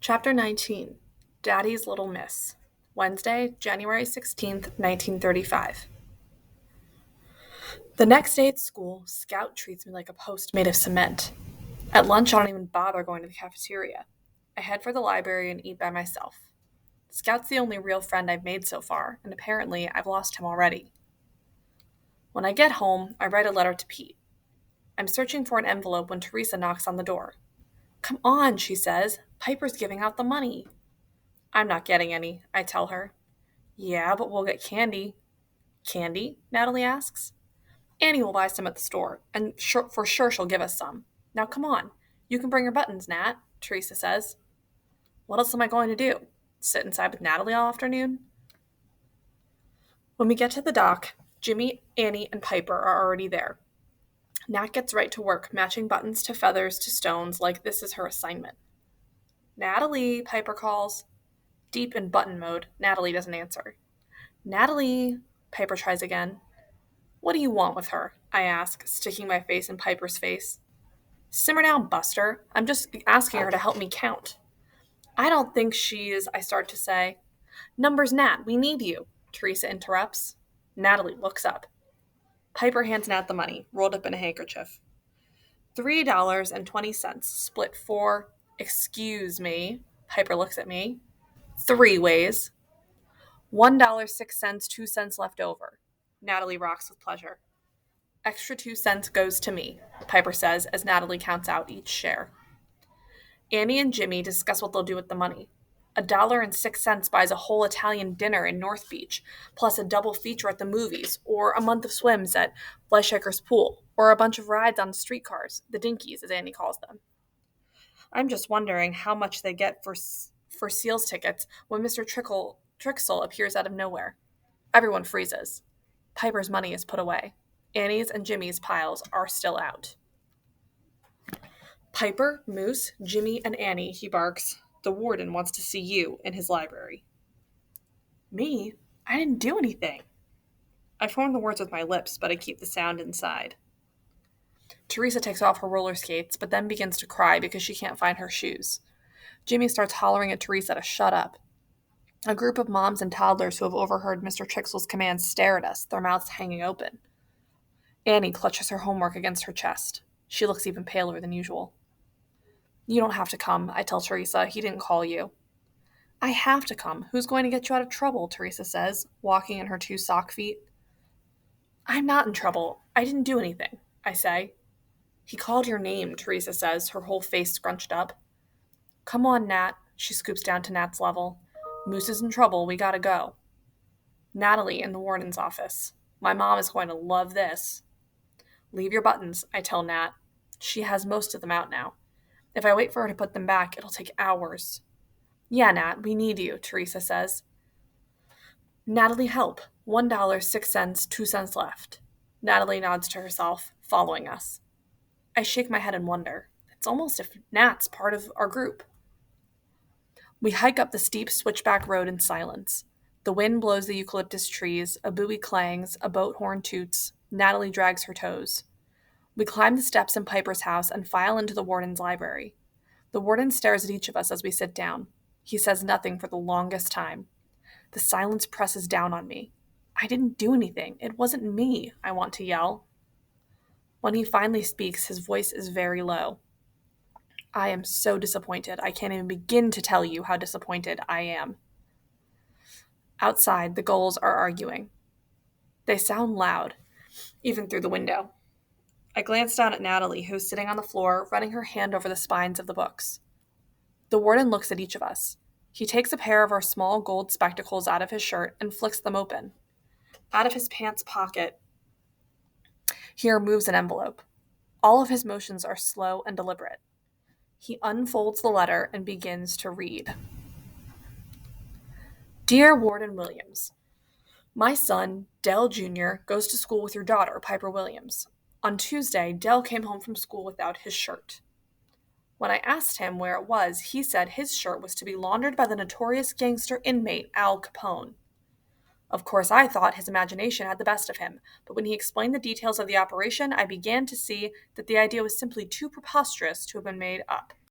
Chapter 19 Daddy's Little Miss. Wednesday, January 16th, 1935. The next day at school, Scout treats me like a post made of cement. At lunch, I don't even bother going to the cafeteria. I head for the library and eat by myself. Scout's the only real friend I've made so far, and apparently I've lost him already. When I get home, I write a letter to Pete. I'm searching for an envelope when Teresa knocks on the door. "Come on," she says. "Piper's giving out the money." "I'm not getting any," I tell her. "Yeah, but we'll get candy." "Candy?" Natalie asks. "Annie will buy some at the store, and for sure she'll give us some. Now come on. You can bring your buttons, Nat," Teresa says. What else am I going to do? Sit inside with Natalie all afternoon? When we get to the dock, Jimmy, Annie, and Piper are already there. Nat gets right to work, matching buttons to feathers to stones like this is her assignment. "Natalie," Piper calls. Deep in button mode, Natalie doesn't answer. "Natalie," Piper tries again. "What do you want with her?" I ask, sticking my face in Piper's face. "Simmer down, Buster. I'm just asking her to help me count." "I don't think she's," I start to say. "Numbers, Nat, we need you," Teresa interrupts. Natalie looks up. Piper hands Nat the money, rolled up in a handkerchief. $3.20, split four. Excuse me. Piper looks at me. Three ways. $1.06, 2 cents left over. Natalie rocks with pleasure. Extra 2 cents goes to me, Piper says as Natalie counts out each share. Annie and Jimmy discuss what they'll do with the money. $1.06 buys a whole Italian dinner in North Beach, plus a double feature at the movies, or a month of swims at Fleischaker's pool, or a bunch of rides on streetcars, the dinkies as Annie calls them. I'm just wondering how much they get for Seals tickets when Mr. Trixel appears out of nowhere. Everyone freezes. Piper's money is put away. Annie's and Jimmy's piles are still out. "Piper, Moose, Jimmy, and Annie," he barks. "The warden wants to see you in his library." "Me? I didn't do anything." I form the words with my lips, but I keep the sound inside. Teresa takes off her roller skates, but then begins to cry because she can't find her shoes. Jimmy starts hollering at Teresa to shut up. A group of moms and toddlers who have overheard Mr. Trixel's commands stare at us, their mouths hanging open. Annie clutches her homework against her chest. She looks even paler than usual. "You don't have to come," I tell Teresa. "He didn't call you." "I have to come. Who's going to get you out of trouble?" Teresa says, walking in her 2 sock feet. "I'm not in trouble. I didn't do anything," I say. "He called your name," Teresa says, her whole face scrunched up. "Come on, Nat." She scoops down to Nat's level. "Moose is in trouble. We gotta go." Natalie in the warden's office. My mom is going to love this. "Leave your buttons," I tell Nat. She has most of them out now. If I wait for her to put them back, it'll take hours. "Yeah, Nat, we need you," Teresa says. "Natalie, help. $1.06, 2 cents left." Natalie nods to herself, following us. I shake my head in wonder. It's almost as if Nat's part of our group. We hike up the steep switchback road in silence. The wind blows the eucalyptus trees, a buoy clangs, a boat horn toots. Natalie drags her toes. We climb the steps in Piper's house and file into the warden's library. The warden stares at each of us as we sit down. He says nothing for the longest time. The silence presses down on me. I didn't do anything. It wasn't me, I want to yell. When he finally speaks, his voice is very low. I am so disappointed. I can't even begin to tell you how disappointed I am. Outside, the gulls are arguing. They sound loud, even through the window. I glance down at Natalie, who's sitting on the floor, running her hand over the spines of the books. The warden looks at each of us. He takes a pair of our small gold spectacles out of his shirt and flicks them open. Out of his pants pocket, he removes an envelope. All of his motions are slow and deliberate. He unfolds the letter and begins to read. "Dear Warden Williams, my son, Dell Jr., goes to school with your daughter, Piper Williams. On Tuesday, Dell came home from school without his shirt. When I asked him where it was, he said his shirt was to be laundered by the notorious gangster inmate Al Capone. Of course, I thought his imagination had the best of him, but when he explained the details of the operation, I began to see that the idea was simply too preposterous to have been made up.